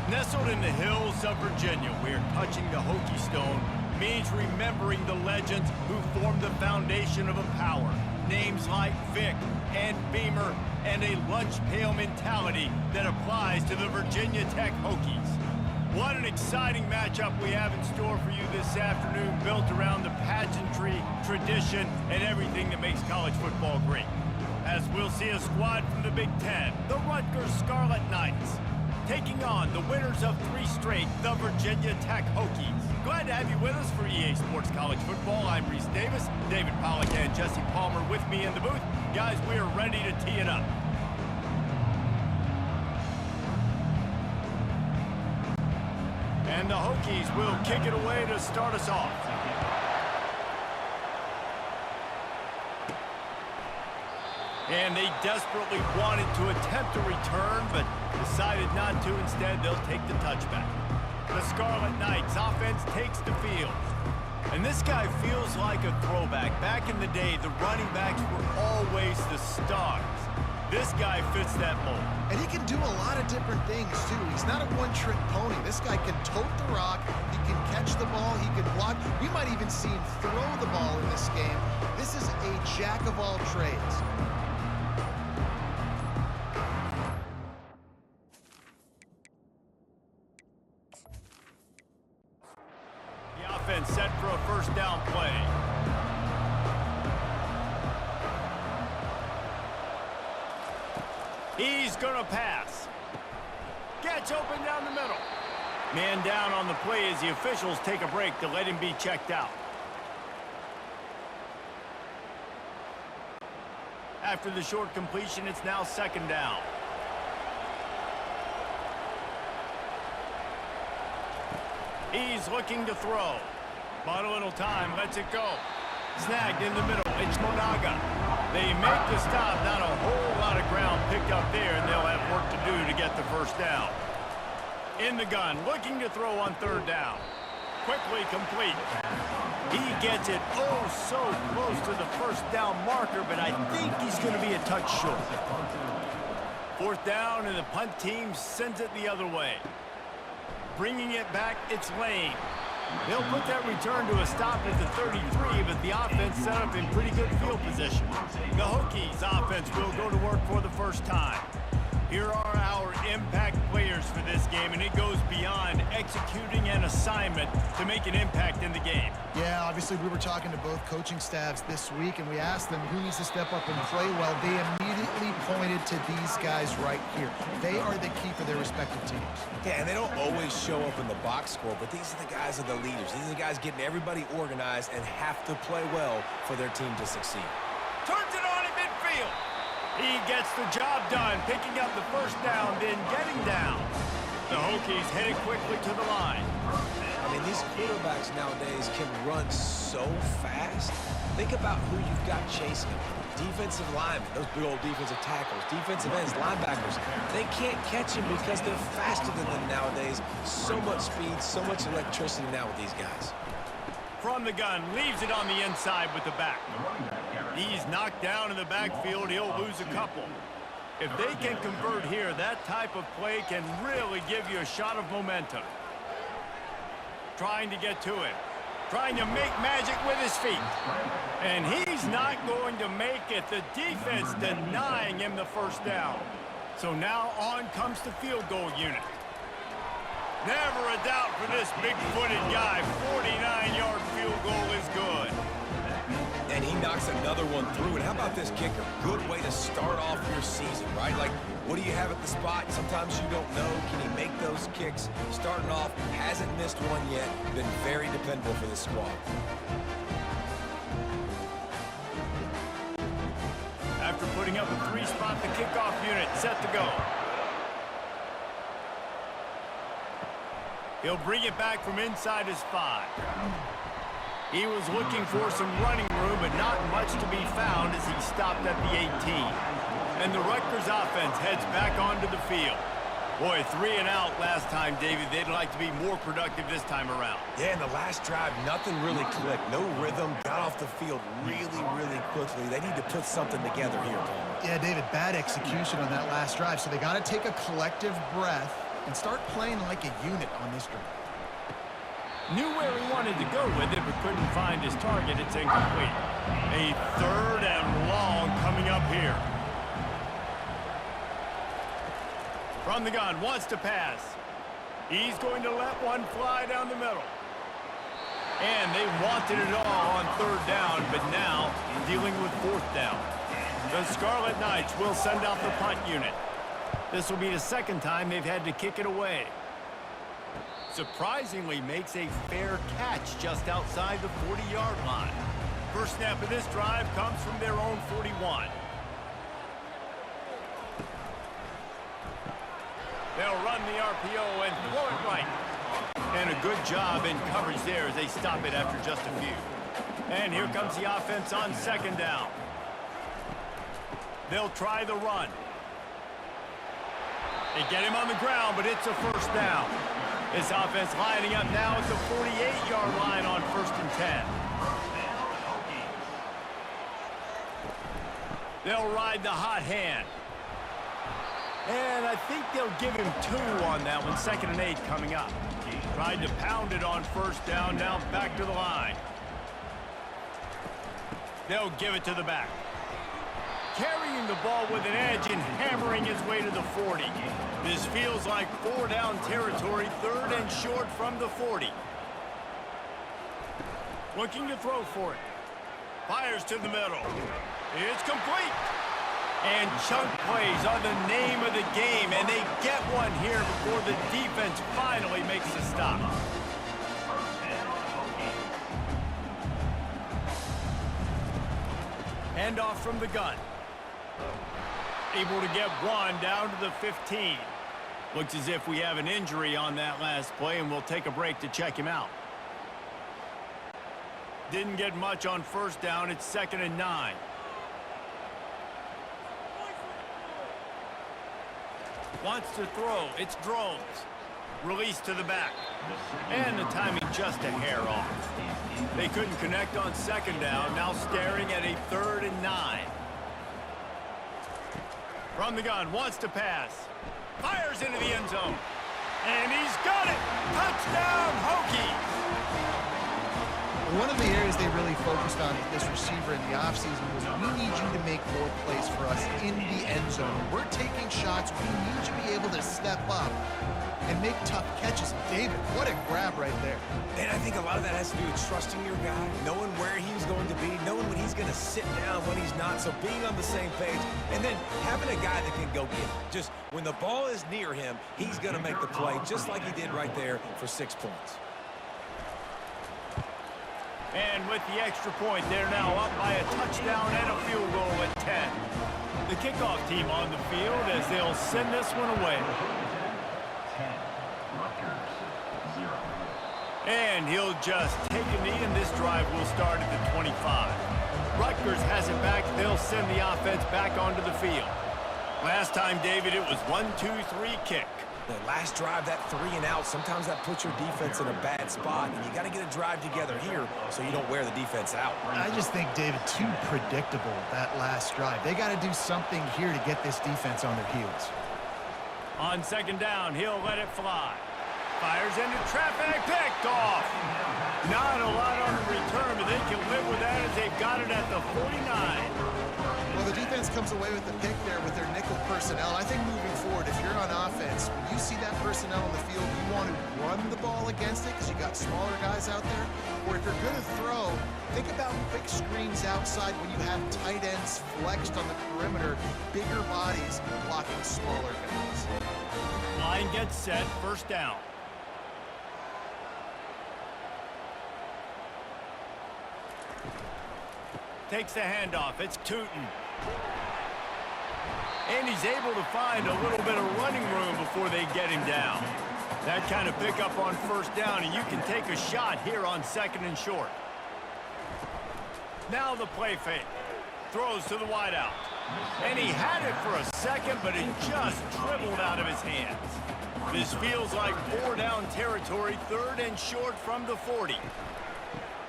Nestled in the hills of Virginia, where touching the Hokie Stone means remembering the legends who formed the foundation of a power. Names like Vic and Beamer, and a lunch pail mentality that applies to the Virginia Tech Hokies. What an exciting matchup we have in store for you this afternoon, built around the pageantry, tradition, and everything that makes college football great. As we'll see a squad from the Big Ten, the Rutgers Scarlet Knights, taking on the winners of 3 straight, the Virginia Tech Hokies. Glad to have you with us for EA Sports College Football. I'm Reese Davis, David Pollack and Jesse Palmer with me in the booth. Guys, we are ready to tee it up. And the Hokies will kick it away to start us off. And they desperately wanted to attempt a return, but decided not to. Instead, they'll take the touchback. The Scarlet Knights offense takes the field. And this guy feels like a throwback. Back in the day, the running backs were always the stars. This guy fits that mold. And he can do a lot of different things, too. He's not a one-trick pony. This guy can tote the rock. He can catch the ball. He can block. We might even see him throw the ball in this game. This is a jack of all trades. The offense set for a first down play. He's gonna pass. Gets open down the middle. Man down on the play as the officials take a break to let him be checked out. After the short completion, it's now second down. He's looking to throw. But a little time, lets it go. Snagged in the middle, it's Monaga. They make the stop, not a whole lot of ground picked up there, and they'll have work to do to get the first down. In the gun, looking to throw on third down. Quickly complete. He gets it oh so close to the first down marker, but I think he's going to be a touch short. Fourth down, and the punt team sends it the other way. Bringing it back, it's Lane. They'll put that return to a stop at the 33, but the offense set up in pretty good field position. The Hokies offense will go to work for the first time. Here are our impact players for this game, and it goes beyond executing an assignment to make an impact in the game. Yeah, obviously we were talking to both coaching staffs this week, and we asked them who needs to step up and play well. They immediately pointed to these guys right here. They are the key for their respective teams. Yeah, and they don't always show up in the box score, but these are the guys that are the leaders. These are the guys getting everybody organized and have to play well for their team to succeed. Turns it on in midfield. He gets the job done, picking up the first down, then getting down. The Hokies headed quickly to the line. I mean, these quarterbacks nowadays can run so fast. Think about who you've got chasing them. Defensive linemen, those big old defensive tackles, defensive ends, linebackers. They can't catch him because they're faster than them nowadays. So much speed, so much electricity now with these guys. From the gun, leaves it on the inside with the back. He's knocked down in the backfield. He'll lose a couple. If they can convert here, that type of play can really give you a shot of momentum. Trying to get to it. Trying to make magic with his feet. And he's not going to make it. The defense denying him the first down. So now on comes the field goal unit. Never a doubt for this big-footed guy. 49-yard field goal is good. And he knocks another one through. And how about this kicker? Good way to start off your season, right? Like, what do you have at the spot? Sometimes you don't know. Can he make those kicks? Starting off, hasn't missed one yet. Been very dependable for this squad. After putting up a 3-spot, the kickoff unit set to go. He'll bring it back from inside his 5. He was looking for some running room, but not much to be found as he stopped at the 18. And the Rutgers offense heads back onto the field. Boy, 3 and out last time, David. They'd like to be more productive this time around. Yeah, in the last drive, nothing really clicked. No rhythm, got off the field really, really quickly. They need to put something together here, Palmer. Yeah, David, bad execution on that last drive, so they got to take a collective breath and start playing like a unit on this drive. Knew where he wanted to go with it, but couldn't find his target. It's incomplete. A 3rd and long coming up here. From the gun, wants to pass. He's going to let one fly down the middle. And they wanted it all on 3rd down, but now dealing with 4th down. The Scarlet Knights will send out the punt unit. This will be the 2nd time they've had to kick it away. Surprisingly makes a fair catch just outside the 40-yard line. First snap of this drive comes from their own 41. They'll run the RPO and throw it right. And a good job in coverage there as they stop it after just a few. And here comes the offense on 2nd down. They'll try the run. They get him on the ground, but it's a 1st down. This offense lining up now at the 48-yard line on 1st and 10. They'll ride the hot hand. And I think they'll give him 2 on that one. 2nd and 8 coming up. Tried to pound it on 1st down, now back to the line. They'll give it to the back. Carrying the ball with an edge and hammering his way to the 40. This feels like 4-down territory, 3rd and short from the 40. Looking to throw for it. Fires to the middle. It's complete. And chunk plays are the name of the game, and they get one here before the defense finally makes the stop. Handoff from the gun. Able to get one down to the 15. Looks as if we have an injury on that last play, and we'll take a break to check him out. Didn't get much on 1st down. It's 2nd and 9. Wants to throw. It's Drones. Release to the back. And the timing just a hair off. They couldn't connect on 2nd down. Now staring at a 3rd and 9. From the gun, wants to pass. Fires into the end zone. And he's got it! Touchdown, Hokies! One of the areas they really focused on with this receiver in the offseason was, we need you to make more plays for us in the end zone. We're taking shots. We need you to be able to step up and make tough catches. David, what a grab right there. And I think a lot of that has to do with trusting your guy, knowing where he's going to be, knowing when he's going to sit down, when he's not, so being on the same page, and then having a guy that can go get it. Just when the ball is near him, he's going to make the play, just like he did right there for 6 points. And with the extra point, they're now up by a touchdown and a field goal at 10. The kickoff team on the field as they'll send this one away. 10, Rutgers, 0. And he'll just take a knee, and this drive will start at the 25. Rutgers has it back. They'll send the offense back onto the field. Last time, David, it was 1-2-3 kick. The last drive, that 3 and out, sometimes that puts your defense in a bad spot, and you got to get a drive together here so you don't wear the defense out. I just think, David, too predictable, that last drive. They got to do something here to get this defense on their heels. On 2nd down, he'll let it fly. Fires into traffic, picked off. Not a lot on the return, but they can live with that as they've got it at the 49. Well, the defense comes away with the pick there with their nickel personnel. I think moving forward, if you're on offense, when you see that personnel on the field, you want to run the ball against it because you got smaller guys out there. Or if you're going to throw, think about quick screens outside when you have tight ends flexed on the perimeter, bigger bodies blocking smaller guys. Line gets set, 1st down. Takes the handoff. It's Tootin. And he's able to find a little bit of running room before they get him down. That kind of pickup on 1st down, and you can take a shot here on 2nd and short. Now the play fake. Throws to the wideout. And he had it for a second, but it just dribbled out of his hands. This feels like 4-down territory, 3rd and short from the 40.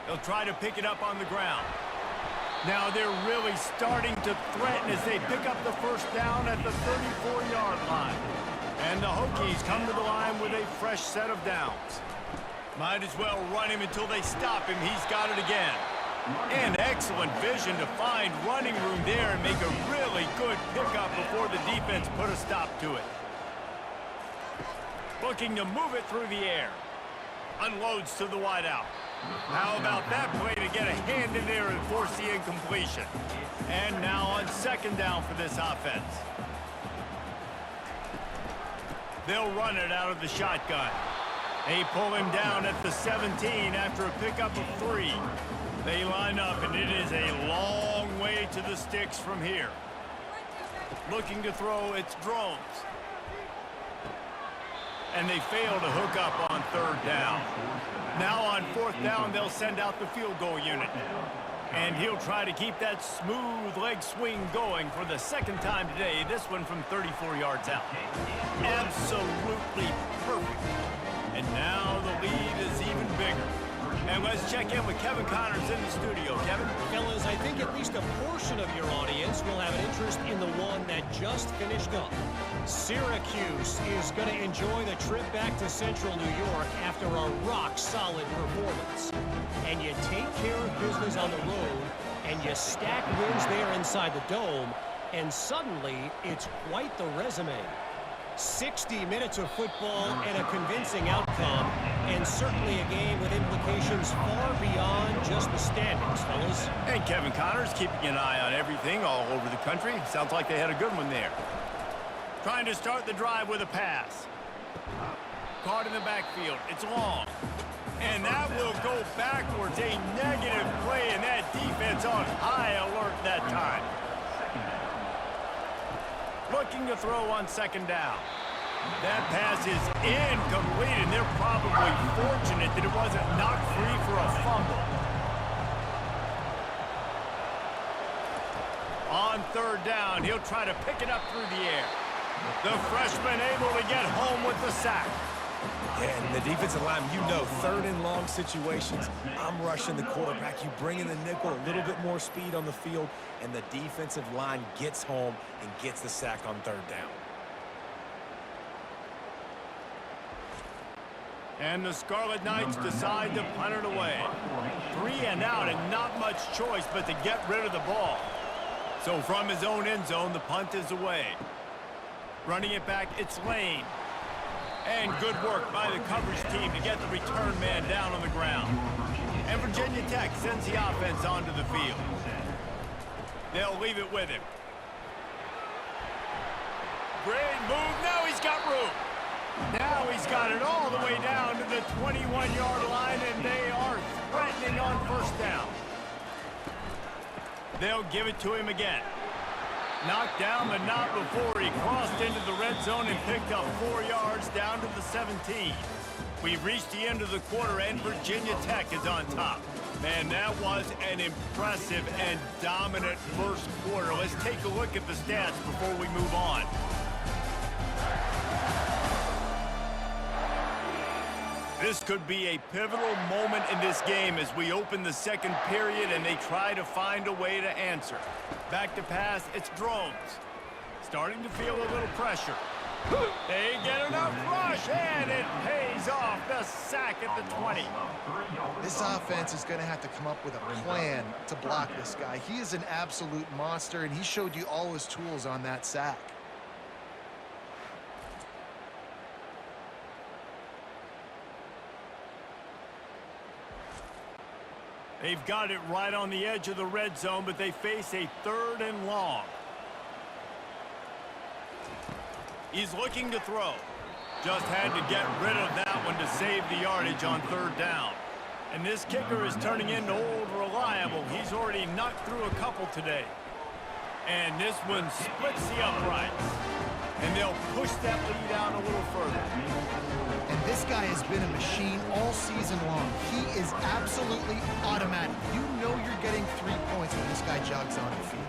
They'll try to pick it up on the ground. Now they're really starting to threaten as they pick up the 1st down at the 34-yard line. And And the Hokies come to the line with a fresh set of downs. Might as well run him until they stop him. He's got it again. And excellent vision to find running room there and make a really good pickup before the defense put a stop to it. Looking to move it through the air. Unloads to the wideout. How about that play to get a hand in there and force the incompletion? And now on second down for this offense. They'll run it out of the shotgun. They pull him down at the 17 after a pickup of 3. They line up, and it is a long way to the sticks from here. Looking to throw, it's drones. And they fail to hook up on third down. Now on fourth down, they'll send out the field goal unit. And he'll try to keep that smooth leg swing going for the second time today, this one from 34 yards out. Absolutely perfect. And now the lead is even bigger. And let's check in with Kevin Connors in the studio. Kevin? Fellas, I think at least a portion of your audience will have an interest in the one that just finished up. Syracuse is going to enjoy the trip back to Central New York after a rock-solid performance. And you take care of business on the road, and you stack wins there inside the Dome, and suddenly it's quite the resume. 60 minutes of football and a convincing outcome, and certainly a game with implications far beyond just the standings, fellas. And Kevin Connors keeping an eye on everything all over the country. Sounds like they had a good one there. Trying to start the drive with a pass. Caught in the backfield. It's long. And that will go backwards. A negative play, and that defense on high alert that time. Looking to throw on second down. That pass is incomplete, and they're probably fortunate that it wasn't knocked free for a fumble. On third down, he'll try to pick it up through the air. The freshman able to get home with the sack. Yeah, and the defensive line, you know, third and long situations, I'm rushing the quarterback. You bring in the nickel, a little bit more speed on the field, and the defensive line gets home and gets the sack on third down. And the Scarlet Knights decide to punt it away. 3 and out, and not much choice but to get rid of the ball. So from his own end zone, the punt is away. Running it back, it's Lane. And good work by the coverage team to get the return man down on the ground. And Virginia Tech sends the offense onto the field. They'll leave it with him. Great move. Now he's got room. Now he's got it all the way down to the 21-yard line, and they are threatening on first down. They'll give it to him again. Knocked down, but not before he crossed into the red zone and picked up 4 yards down to the 17. We've reached the end of the quarter, and Virginia Tech is on top. Man, that was an impressive and dominant first quarter. Let's take a look at the stats before we move on. This could be a pivotal moment in this game as we open the second period and they try to find a way to answer. Back to pass, it's drones. Starting to feel a little pressure. They get enough rush, and it pays off. The sack at the 20. This offense is going to have to come up with a plan to block this guy. He is an absolute monster, and he showed you all his tools on that sack. They've got it right on the edge of the red zone, but they face a 3rd and long. He's looking to throw. Just had to get rid of that one to save the yardage on 3rd down. And this kicker is turning into old reliable. He's already knocked through a couple today. And this one splits the uprights. And they'll push that lead out a little further. And this guy has been a machine all season long. He is absolutely automatic. You know you're getting 3 points when this guy jogs on the field.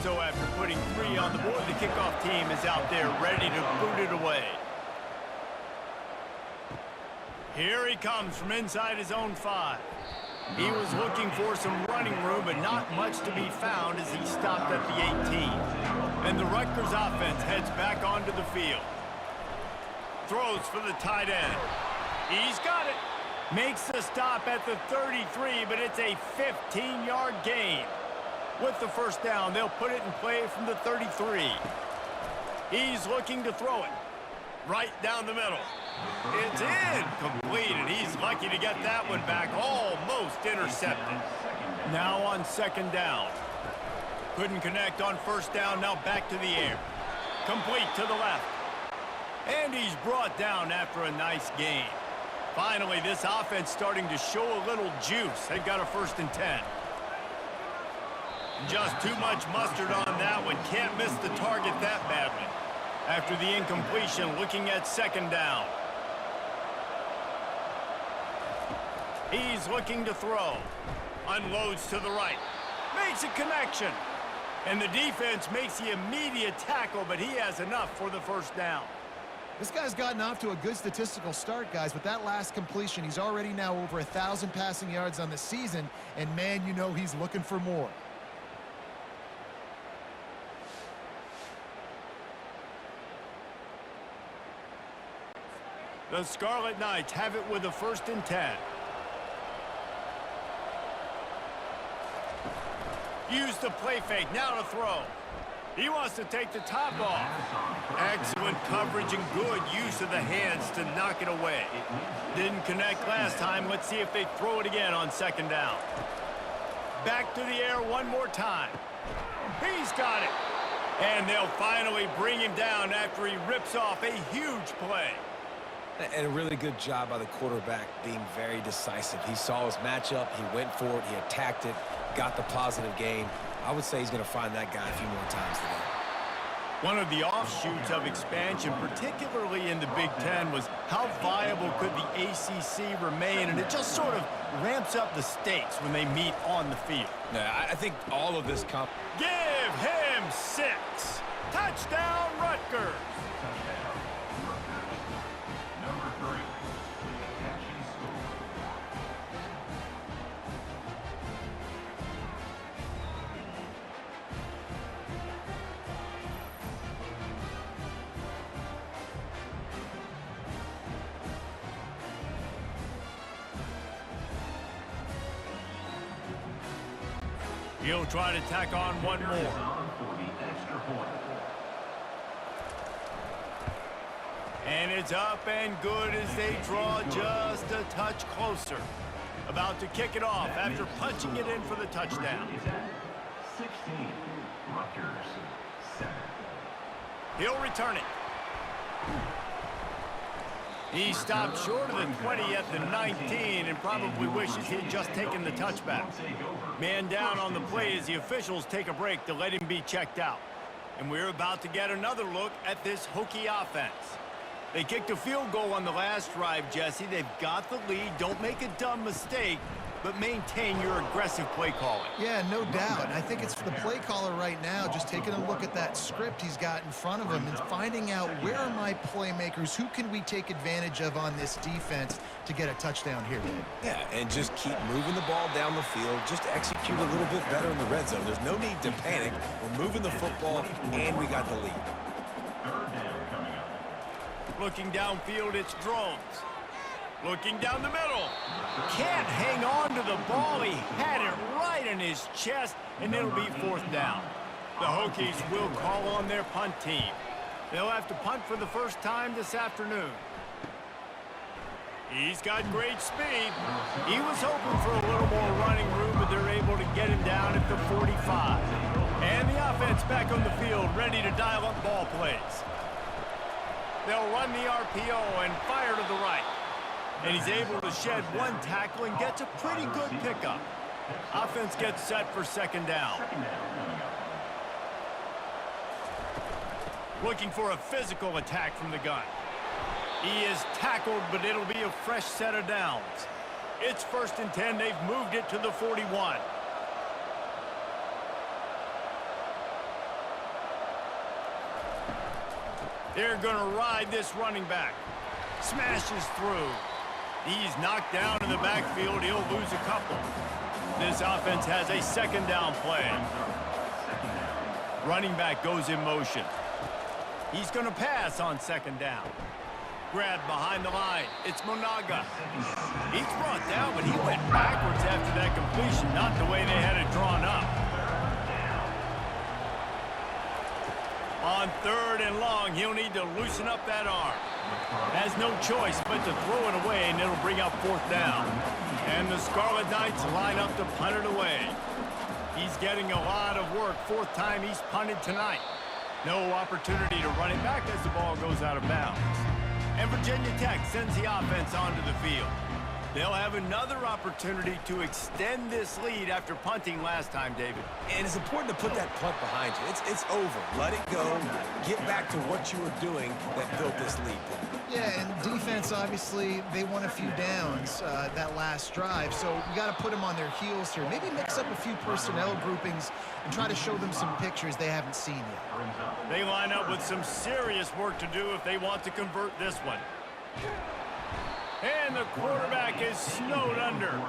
So after putting 3 on the board, the kickoff team is out there ready to boot it away. Here he comes from inside his own 5. He was looking for some running room, but not much to be found as he stopped at the 18. And the Rutgers offense heads back onto the field. Throws for the tight end. He's got it. Makes the stop at the 33, but it's a 15-yard gain. With the first down, they'll put it in play from the 33. He's looking to throw it. Right down the middle. It's incomplete, and he's lucky to get that one back. Almost intercepted. Now on second down. Couldn't connect on first down. Now back to the air. Complete to the left. And he's brought down after a nice gain. Finally, this offense starting to show a little juice. They've got a 1st and 10. Just too much mustard on that one. Can't miss the target that badly. After the incompletion, looking at second down. He's looking to throw. Unloads to the right. Makes a connection. And the defense makes the immediate tackle, but he has enough for the first down. This guy's gotten off to a good statistical start, guys. With that last completion, he's already now over 1,000 passing yards on the season. And, man, you know he's looking for more. The Scarlet Knights have it with a 1st and 10. Use the play fake, now to throw. He wants to take the top off. Excellent coverage and good use of the hands to knock it away. Didn't connect last time. Let's see if they throw it again on second down. Back to the air one more time. He's got it. And they'll finally bring him down after he rips off a huge play. And a really good job by the quarterback being very decisive. He saw his matchup, he went for it, he attacked it, got the positive gain. I would say he's going to find that guy a few more times today. One of the offshoots of expansion, particularly in the Big Ten, was how viable could the ACC remain, and it just sort of ramps up the stakes when they meet on the field. Yeah, I think all of this Give him 6. Touchdown, Rutgers. Number 3. Catch and score. He'll try to tack on one more. On for the extra point. And it's up and good as they draw just a touch closer. About to kick it off after punching it in for the touchdown. 16. Rutgers 7. He'll return it. He stopped short of the 20 at the 19 and probably wishes he'd just taken the touchback. Man down on the play as the officials take a break to let him be checked out. And we're about to get another look at this Hokie offense. They kicked a field goal on the last drive, Jesse. They've got the lead. Don't make a dumb mistake, but maintain your aggressive play calling. Yeah, no doubt. I think it's the play caller right now just taking a look at that script he's got in front of him and finding out where are my playmakers, who can we take advantage of on this defense to get a touchdown here, Dave. Yeah, and just keep moving the ball down the field. Just execute a little bit better in the red zone. There's no need to panic. We're moving the football, and we got the lead. Third down coming up. Looking downfield, it's Drones. Looking down the middle. Can't hang on to the ball. He had it right in his chest, and it'll be 4th down. The Hokies will call on their punt team. They'll have to punt for the first time this afternoon. He's got great speed. He was hoping for a little more running room, but they're able to get him down at the 45. And the offense back on the field, ready to dial up ball plays. They'll run the RPO and fire to the right. And he's able to shed one tackle and gets a pretty good pickup. Offense gets set for second down. Looking for a physical attack from the gun. He is tackled, but it'll be a fresh set of downs. It's 1st and 10. They've moved it to the 41. They're going to ride this running back. Smashes through. He's knocked down in the backfield. He'll lose a couple. This offense has a second down play. Running back goes in motion. He's going to pass on second down. Grabbed behind the line. It's Monaga. He's brought down, but he went backwards after that completion, not the way they had it drawn up. On third and long, he'll need to loosen up that arm. Has no choice but to throw it away, and it'll bring up fourth down. And the Scarlet Knights line up to punt it away. He's getting a lot of work. Fourth time he's punted tonight. No opportunity to run it back as the ball goes out of bounds. And Virginia Tech sends the offense onto the field. They'll have another opportunity to extend this lead after punting last time, David. And it's important to put that punt behind you. It's over. Let it go. Get back to what you were doing that built this lead. Yeah, and defense, obviously, they won a few downs that last drive, so you got to put them on their heels here. Maybe mix up a few personnel groupings and try to show them some pictures they haven't seen yet. They line up with some serious work to do if they want to convert this one. And the quarterback is snowed under.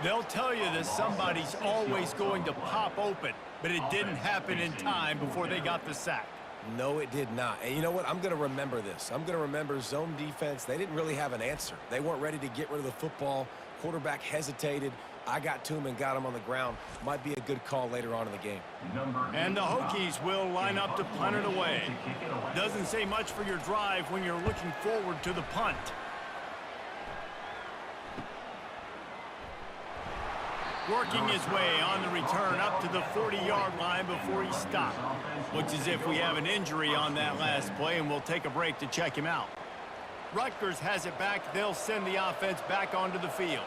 They'll tell you that somebody's always going to pop open, but it didn't happen in time before they got the sack. No, it did not. And you know what? I'm going to remember this. I'm going to remember zone defense. They didn't really have an answer. They weren't ready to get rid of the football. Quarterback hesitated. I got to him and got him on the ground. Might be a good call later on in the game. And the Hokies will line up to punt it away. Doesn't say much for your drive when you're looking forward to the punt. Working his way on the return up to the 40-yard line before he stopped. Looks as if we have an injury on that last play, and we'll take a break to check him out. Rutgers has it back. They'll send the offense back onto the field.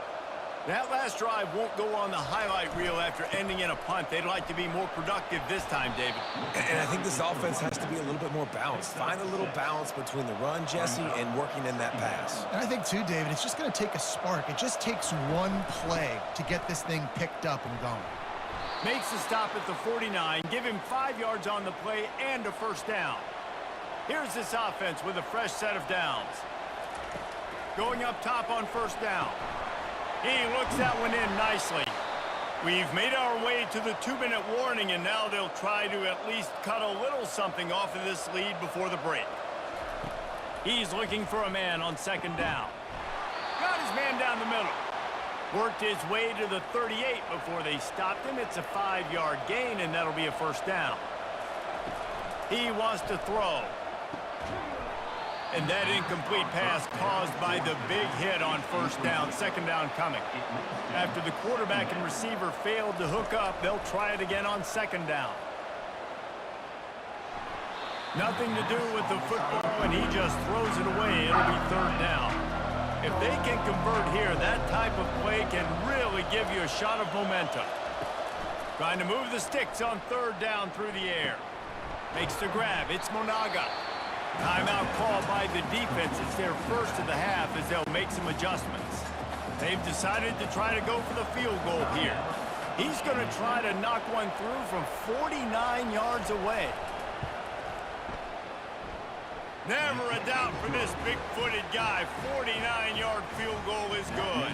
That last drive won't go on the highlight reel after ending in a punt. They'd like to be more productive this time, David. And I think this offense has to be a little bit more balanced. Find a little balance between the run, Jesse, and working in that pass. And I think, too, David, it's just going to take a spark. It just takes one play to get this thing picked up and going. Makes the stop at the 49. Give him 5 yards on the play and a first down. Here's this offense with a fresh set of downs. Going up top on first down. He looks that one in nicely. We've made our way to the 2-minute warning, and now they'll try to at least cut a little something off of this lead before the break. He's looking for a man on second down. Got his man down the middle. Worked his way to the 38 before they stopped him. It's a 5-yard gain, and that'll be a first down. He wants to throw. And that incomplete pass caused by the big hit on first down. Second down coming. After the quarterback and receiver failed to hook up, they'll try it again on second down. Nothing to do with the football, and he just throws it away. It'll be third down. If they can convert here, that type of play can really give you a shot of momentum. Trying to move the sticks on third down through the air. Makes the grab. It's Monaga. Timeout call by the defense. It's their first of the half as they'll make some adjustments. They've decided to try to go for the field goal here. He's going to try to knock one through from 49 yards away. Never a doubt for this big-footed guy. 49-yard field goal is good.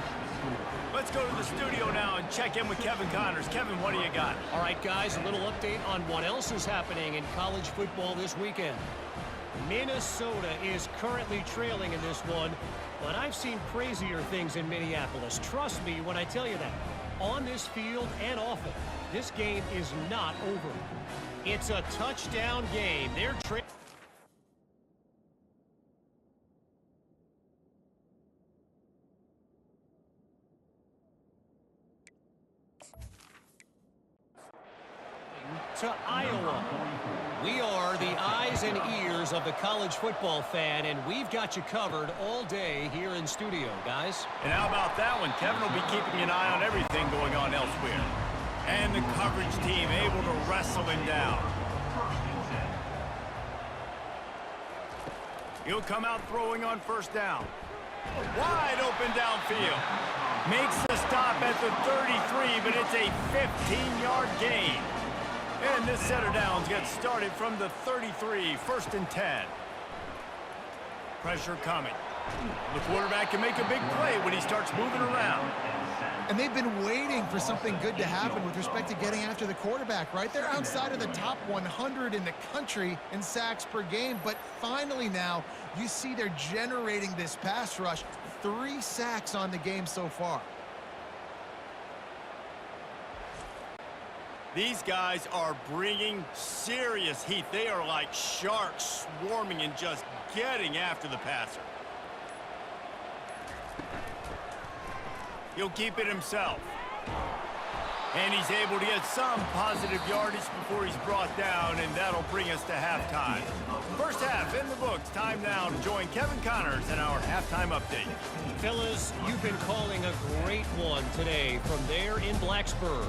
Let's go to the studio now and check in with Kevin Connors. Kevin, what do you got? All right, guys, a little update on what else is happening in college football this weekend. Minnesota is currently trailing in this one, but I've seen crazier things in Minneapolis. Trust me when I tell you that. On this field and off it, this game is not over. It's a touchdown game. They're trailing. To Iowa. We are the eyes and ears of the college football fan, and we've got you covered all day here in studio, guys. And how about that one? Kevin will be keeping an eye on everything going on elsewhere. And the coverage team able to wrestle him down. He'll come out throwing on first down. Wide open downfield. Makes the stop at the 33, but it's a 15-yard gain. And this set of downs gets started from the 33, 1st and 10. Pressure coming. The quarterback can make a big play when he starts moving around. And they've been waiting for something good to happen with respect to getting after the quarterback, right? They're outside of the top 100 in the country in sacks per game, but finally now you see they're generating this pass rush. 3 sacks on the game so far. These guys are bringing serious heat. They are like sharks swarming and just getting after the passer. He'll keep it himself. And he's able to get some positive yardage before he's brought down, and that'll bring us to halftime. First half in the books. Time now to join Kevin Connors in our halftime update. Fellas, you've been calling a great one today from there in Blacksburg.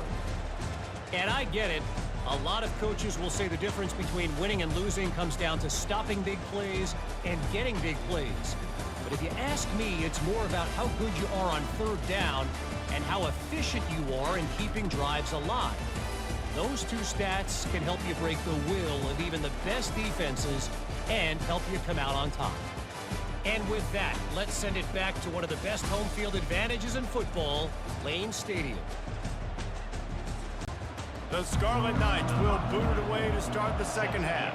And I get it. A lot of coaches will say the difference between winning and losing comes down to stopping big plays and getting big plays. But if you ask me, it's more about how good you are on third down and how efficient you are in keeping drives alive. Those two stats can help you break the will of even the best defenses and help you come out on top. And with that, let's send it back to one of the best home field advantages in football, Lane Stadium. The Scarlet Knights will boot it away to start the second half.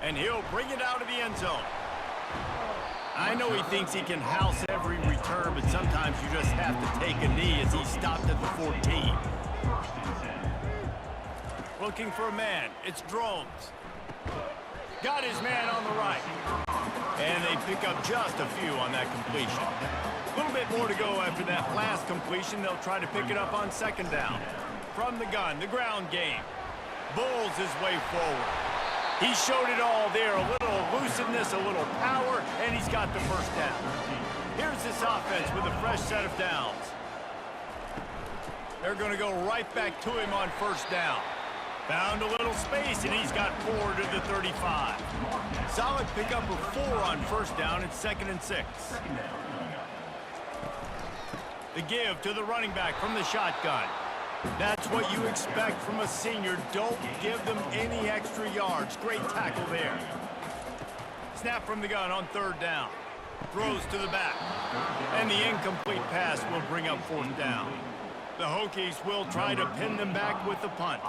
And he'll bring it out of the end zone. I know he thinks he can house every return, but sometimes you just have to take a knee as he stopped at the 14. Looking for a man. It's Drones. Got his man on the right. And they pick up just a few on that completion. A little bit more to go after that last completion. They'll try to pick it up on second down. From the gun, the ground game. Bulls his way forward. He showed it all there. A little elusiveness, a little power, and he's got the first down. Here's this offense with a fresh set of downs. They're going to go right back to him on first down. Found a little space, and he's got 4 to the 35. Solid pickup of 4 on first down. It's 2nd and 6. The give to the running back from the shotgun. That's what you expect from a senior. Don't give them any extra yards. Great tackle there. Snap from the gun on third down. Throws to the back. And the incomplete pass will bring up fourth down. The Hokies will try to pin them back with the punt.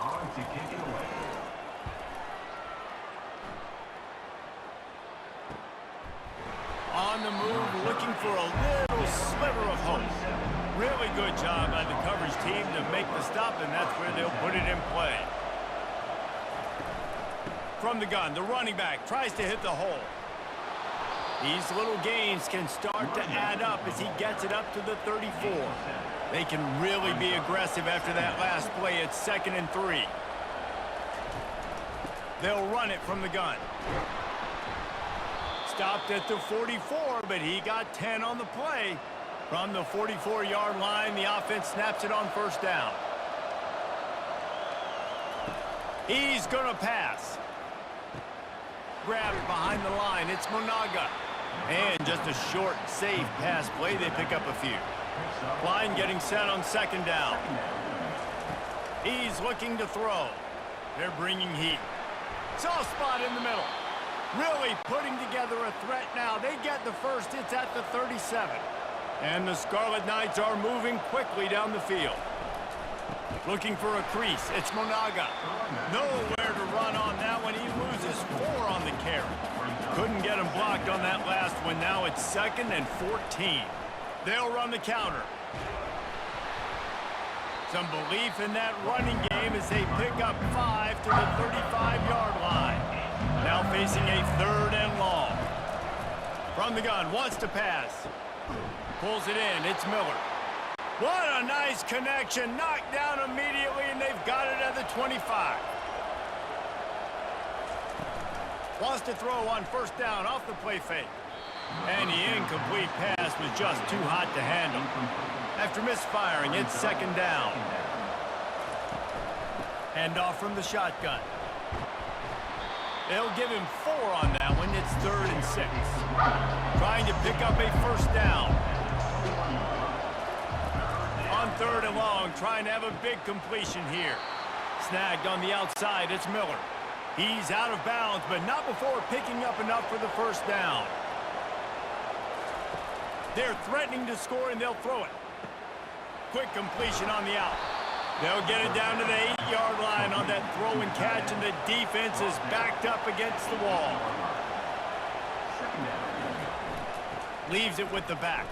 On the move, looking for a little sliver of hope. Really good job by the coverage team to make the stop, and that's where they'll put it in play. From the gun, the running back tries to hit the hole. These little gains can start to add up as he gets it up to the 34. They can really be aggressive after that last play. It's 2nd and 3. They'll run it from the gun. Stopped at the 44, but he got 10 on the play. From the 44-yard line, the offense snaps it on first down. He's going to pass. Grabbed behind the line. It's Monaga. And just a short, safe pass play. They pick up a few. Line getting set on second down. He's looking to throw. They're bringing heat. Soft spot in the middle. Really putting together a threat now. They get the first. It's at the 37. And the Scarlet Knights are moving quickly down the field. Looking for a crease. It's Monaga. Nowhere to run on that one. He loses 4 on the carry. Couldn't get him blocked on that last one. Now it's 2nd and 14. They'll run the counter. Some belief in that running game as they pick up 5 to the 35-yard line. Now facing a 3rd and long. From the gun, wants to pass. Pulls it in. It's Miller. What a nice connection. Knocked down immediately, and they've got it at the 25. Wants to throw on first down off the play fake. And the incomplete pass was just too hot to handle. After misfiring, it's 2nd down. Hand off from the shotgun. They'll give him 4 on that one. It's 3rd and 6. Trying to pick up a first down. On 3rd and long, trying to have a big completion here. Snagged on the outside, it's Miller. He's out of bounds, but not before picking up enough for the first down. They're threatening to score, and they'll throw it. Quick completion on the out. They'll get it down to the 8-yard line on that throw and catch, and the defense is backed up against the wall. Leaves it with the back.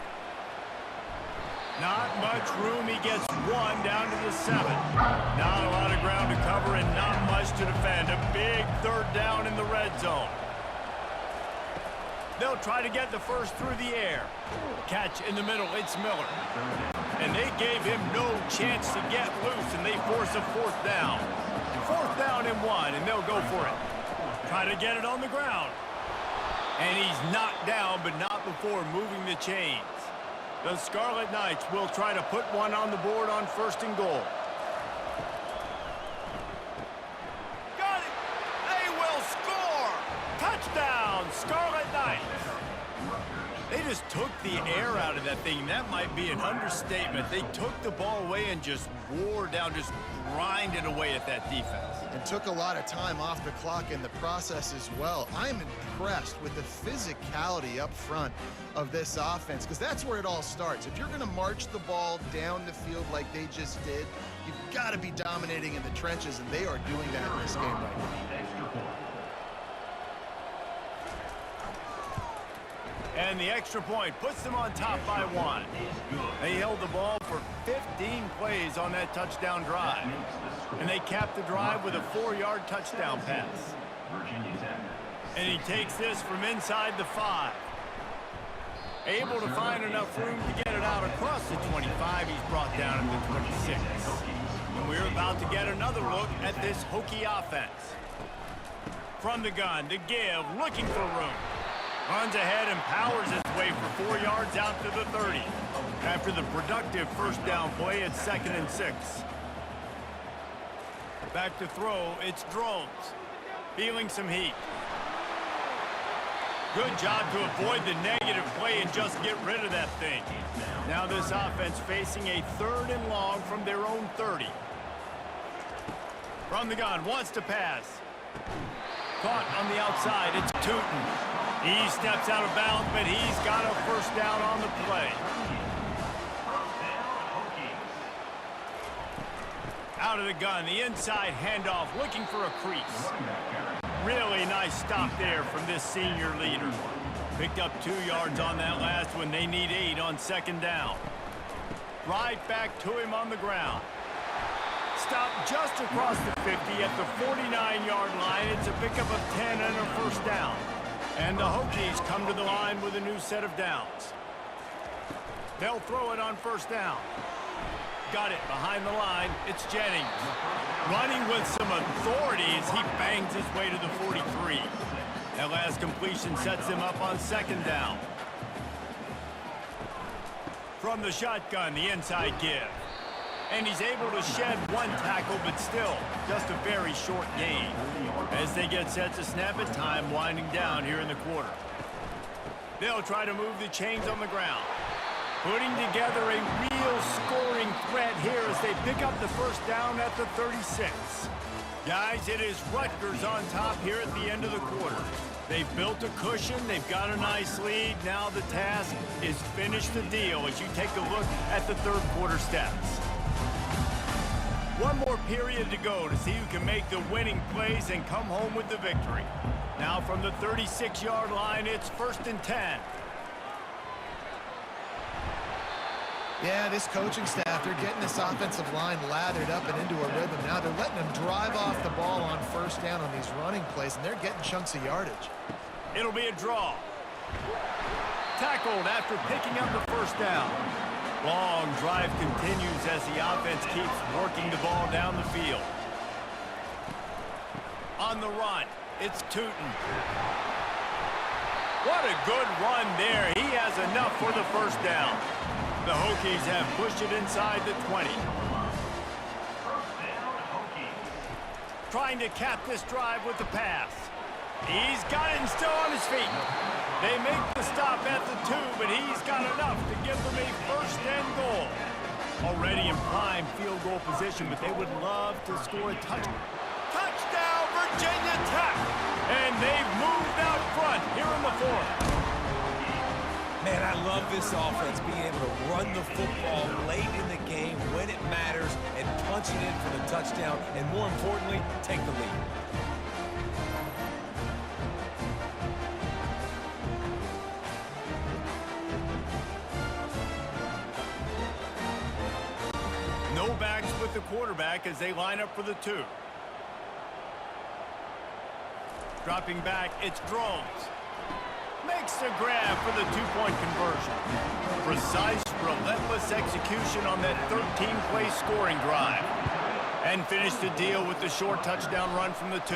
Not much room. He gets one down to the 7. Not a lot of ground to cover and not much to defend. A big third down in the red zone. They'll try to get the first through the air. Catch in the middle. It's Miller. And they gave him no chance to get loose, and they force a fourth down. Fourth down and 1, and they'll go for it. Try to get it on the ground. And he's knocked down, but not before moving the chains. The Scarlet Knights will try to put one on the board on 1st and goal. Got it! They will score! Touchdown, Scarlet Knights! They just took the air out of that thing. That might be an understatement. They took the ball away and just wore down, just grinded away at that defense. And took a lot of time off the clock in the process as well. I'm impressed with the physicality up front of this offense, because that's where it all starts. If you're going to march the ball down the field like they just did, you've got to be dominating in the trenches, and they are doing that in this game right now. And the extra point puts them on top by 1. They held the ball for 15 plays on that touchdown drive. And they capped the drive with a 4-yard touchdown pass. And he takes this from inside the 5. Able to find enough room to get it out across the 25. He's brought down at the 26. And we're about to get another look at this Hokie offense. From the gun, to give, looking for room. Runs ahead and powers his way for 4 yards out to the 30. After the productive first down play, it's 2nd and 6. Back to throw, it's Drones. Feeling some heat. Good job to avoid the negative play and just get rid of that thing. Now this offense facing a 3rd and long from their own 30. From the gun, wants to pass. Caught on the outside, it's Tootin. He steps out of bounds, but he's got a first down on the play. Out of the gun, the inside handoff, looking for a crease. Really nice stop there from this senior leader. Picked up 2 yards on that last one. They need 8 on 2nd down. Right back to him on the ground. Stopped just across the 50 at the 49-yard line. It's a pickup of 10 and a first down. And the Hokies come to the line with a new set of downs. They'll throw it on 1st down. Got it behind the line. It's Jennings. Running with some authority as he bangs his way to the 43. That last completion sets him up on 2nd down. From the shotgun, the inside give. And he's able to shed 1 tackle, but still just a very short gain. As they get set to snap it, time winding down here in the quarter. They'll try to move the chains on the ground. Putting together a real scoring threat here as they pick up the first down at the 36. Guys, it is Rutgers on top here at the end of the quarter. They've built a cushion. They've got a nice lead. Now the task is finish the deal as you take a look at the 3rd quarter stats. One more period to go to see who can make the winning plays and come home with the victory. Now from the 36-yard line, it's 1st and 10. Yeah, this coaching staff, they're getting this offensive line lathered up and into a rhythm. Now they're letting them drive off the ball on 1st down on these running plays, and they're getting chunks of yardage. It'll be a draw. Tackled after picking up the first down. Long drive continues as the offense keeps working the ball down the field. On the run, it's Tootin. What a good run there. He has enough for the first down. The Hokies have pushed it inside the 20. Trying to cap this drive with the pass. He's got it and still on his feet. They make the stop at the 2, but he's got enough to give them a 1st and goal. Already in prime field goal position, but they would love to score a touchdown. Touchdown, Virginia Tech. And they've moved out front here in the fourth. Man, I love this offense, being able to run the football late in the game when it matters and punch it in for the touchdown, and more importantly, take the lead. No backs with the quarterback as they line up for the 2. Dropping back, it's Drones. Makes the grab for the 2-point conversion. Precise, relentless execution on that 13-play scoring drive. And finish the deal with the short touchdown run from the 2.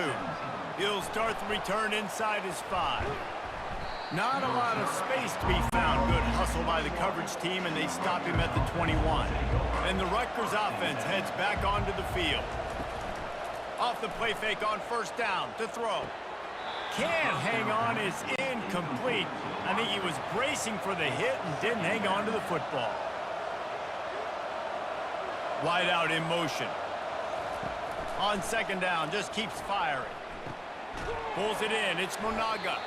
He'll start the return inside his 5. Not a lot of space to be found. Good hustle by the coverage team, and they stop him at the 21. And the Rutgers offense heads back onto the field. Off the play fake on first down to throw. Can't hang on, is incomplete. I think he was bracing for the hit and didn't hang on to the football. Wide out in motion. On second down, just keeps firing. Pulls it in, it's Monaga.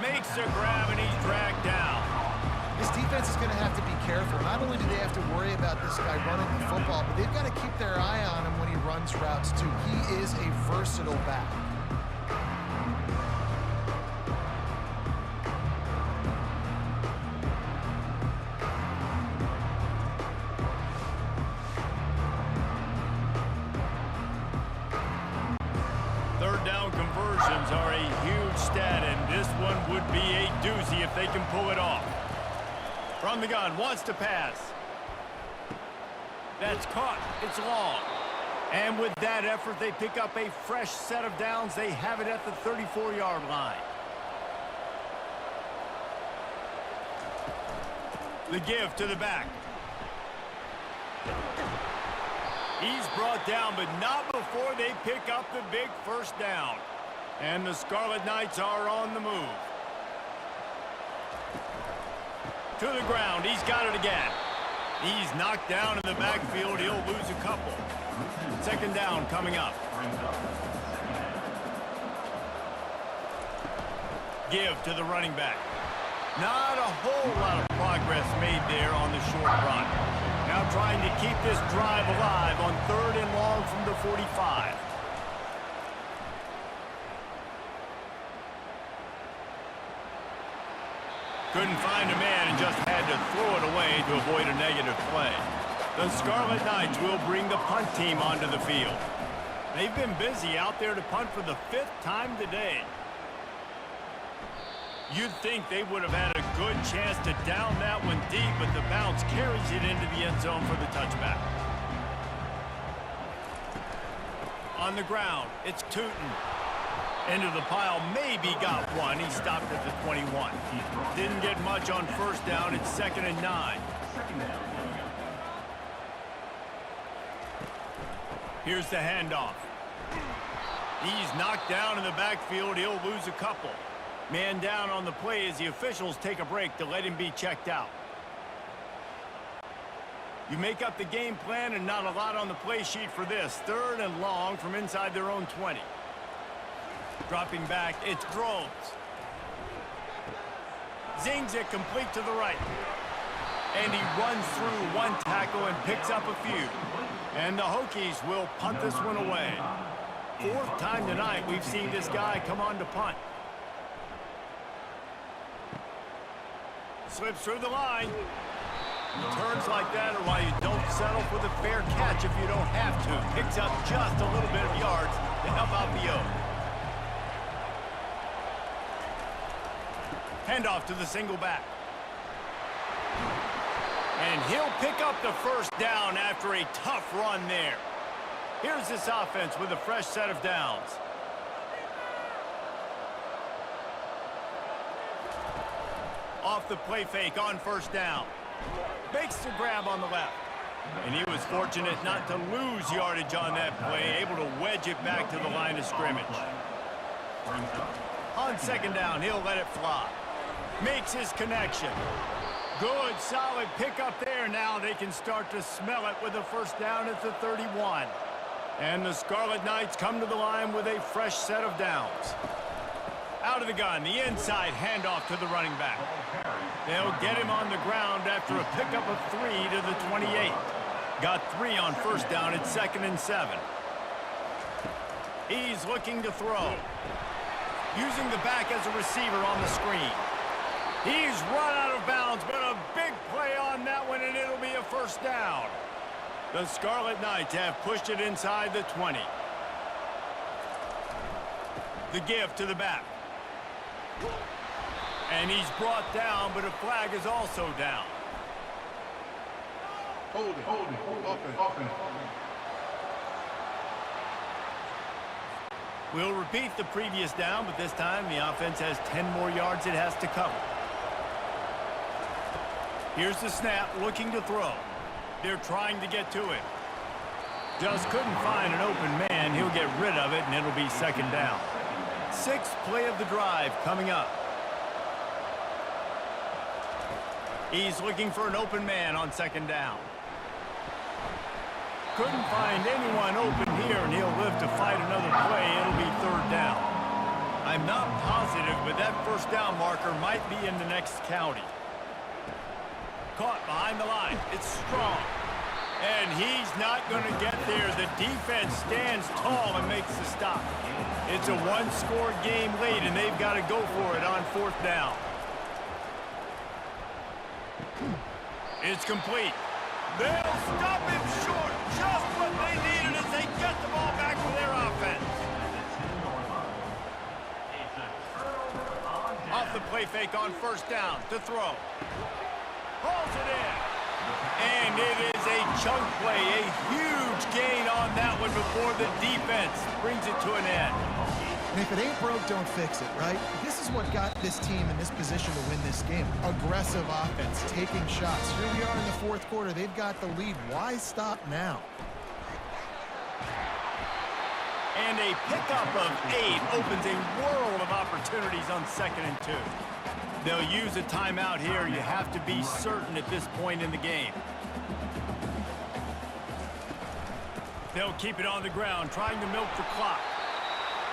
Makes a grab and he's dragged down. This defense is going to have to be careful. Not only do they have to worry about this guy running the football, but they've got to keep their eye on him when he runs routes too. He is a versatile back. Third down conversions are a huge stat, and this one would be a doozy if they can pull it off. From the gun, wants to pass. That's caught. It's long. And with that effort, they pick up a fresh set of downs. They have it at the 34-yard line. The give to the back. He's brought down, but not before they pick up the big first down. And the Scarlet Knights are on the move. To the ground, he's got it again. He's knocked down in the backfield. He'll lose a couple. Second down coming up. Give to the running back. Not a whole lot of progress made there on the short run. Now trying to keep this drive alive on third and long from the 45. Couldn't find a man and just had to throw it away to avoid a negative play. The Scarlet Knights will bring the punt team onto the field. They've been busy out there to punt for the 5th time today. You'd think they would have had a good chance to down that one deep, but the bounce carries it into the end zone for the touchback. On the ground, it's Tootin. Into the pile, maybe got one. He stopped at the 21. Didn't get much on first down. It's 2nd and 9. Here's the handoff. He's knocked down in the backfield. He'll lose a couple. Man down on the play as the officials take a break to let him be checked out. You make up the game plan and not a lot on the play sheet for this. Third and long from inside their own 20. Dropping back, it's Drones. Zings it complete to the right. And he runs through one tackle and picks up a few. And the Hokies will punt this one away. 4th time tonight we've seen this guy come on to punt. Slips through the line. Returns like that are why you don't settle for the fair catch if you don't have to. Picks up just a little bit of yards to help out the O. Handoff to the single back. And he'll pick up the first down after a tough run there. Here's this offense with a fresh set of downs. Off the play fake on first down. Makes the grab on the left. And he was fortunate not to lose yardage on that play, able to wedge it back to the line of scrimmage. On second down, he'll let it fly. Makes his connection. Good, solid pickup there. Now they can start to smell it with a first down at the 31. And the Scarlet Knights come to the line with a fresh set of downs. Out of the gun, the inside handoff to the running back. They'll get him on the ground after a pickup of 3 to the 28. Got 3 on first down at 2nd and 7. He's looking to throw. Using the back as a receiver on the screen. He's run out of bounds, but a big play on that one, and it'll be a first down. The Scarlet Knights have pushed it inside the 20. The give to the back. And he's brought down, but a flag is also down. Hold it. Offense. We'll repeat the previous down, but this time the offense has 10 more yards it has to cover. Here's the snap, looking to throw. They're trying to get to it. Just couldn't find an open man. He'll get rid of it, and it'll be 2nd down. 6th play of the drive coming up. He's looking for an open man on 2nd down. Couldn't find anyone open here, and he'll live to fight another play. It'll be 3rd down. I'm not positive, but that first down marker might be in the next county. Caught behind the line. It's strong. And he's not going to get there. The defense stands tall and makes the stop. It's a one-score game late, and they've got to go for it on 4th down. It's complete. They'll stop him short. Just what they needed as they get the ball back for their offense. Off the play fake on 1st down to throw. Pulls it in. And it is a chunk play, a huge gain on that one before the defense brings it to an end. And if it ain't broke, don't fix it, right? This is what got this team in this position to win this game. Aggressive offense, taking shots. Here we are in the 4th quarter. They've got the lead. Why stop now? And a pickup of 8 opens a world of opportunities on 2nd and 2. They'll use a timeout here. You have to be certain at this point in the game. They'll keep it on the ground, trying to milk the clock.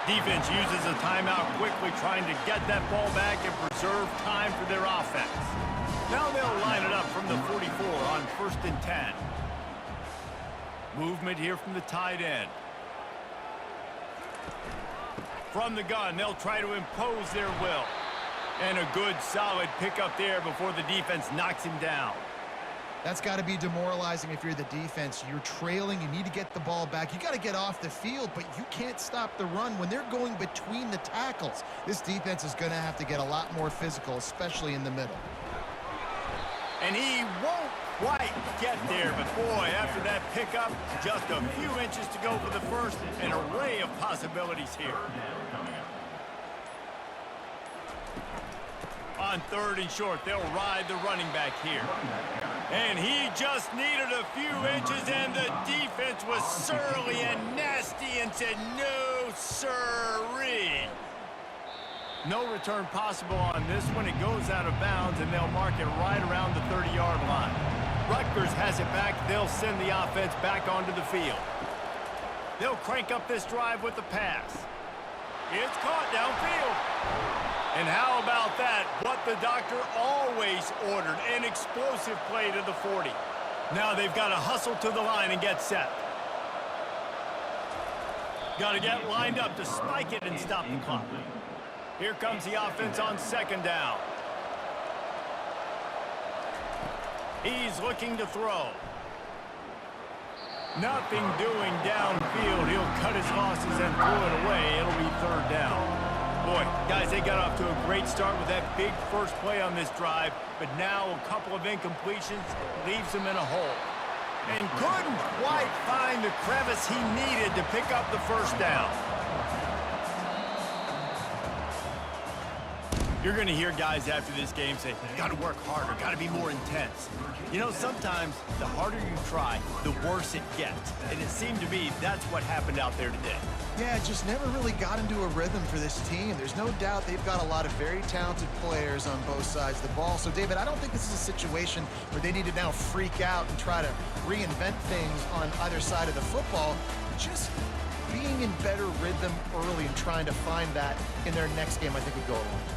Defense uses a timeout quickly, trying to get that ball back and preserve time for their offense. Now they'll line it up from the 44 on 1st and 10. Movement here from the tight end. From the gun, they'll try to impose their will. And a good, solid pickup there before the defense knocks him down. That's got to be demoralizing if you're the defense. You're trailing. You need to get the ball back. You got to get off the field, but you can't stop the run when they're going between the tackles. This defense is going to have to get a lot more physical, especially in the middle. And he won't quite get there, but boy, after that pickup, just a few inches to go for the first. An array of possibilities here. On 3rd and short, they'll ride the running back here. And he just needed a few inches, and the defense was surly and nasty and said, no, sirree. No return possible on this one. It goes out of bounds, and they'll mark it right around the 30-yard line. Rutgers has it back. They'll send the offense back onto the field. They'll crank up this drive with the pass. It's caught downfield. And how about that? What the doctor always ordered, an explosive play to the 40. Now they've got to hustle to the line and get set. Got to get lined up to spike it and stop the clock. Here comes the offense on 2nd down. He's looking to throw. Nothing doing downfield. He'll cut his losses and throw it away. It'll be 3rd down. Boy, guys, they got off to a great start with that big first play on this drive, but now a couple of incompletions leaves them in a hole. And couldn't quite find the crevice he needed to pick up the first down. You're going to hear guys after this game say, got to work harder, got to be more intense. You know, sometimes the harder you try, the worse it gets. And it seemed to me that's what happened out there today. Yeah, it just never really got into a rhythm for this team. There's no doubt they've got a lot of very talented players on both sides of the ball. So, David, I don't think this is a situation where they need to now freak out and try to reinvent things on either side of the football. Just being in better rhythm early and trying to find that in their next game, I think would go a long way.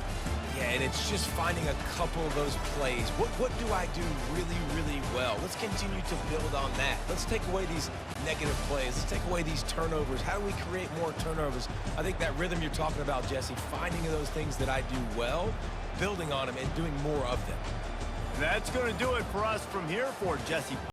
Yeah, and it's just finding a couple of those plays. What do I do really, really well? Let's continue to build on that. Let's take away these negative plays. Let's take away these turnovers. How do we create more turnovers? I think that rhythm you're talking about, Jesse, finding those things that I do well, building on them, and doing more of them. That's going to do it for us from here for Jesse.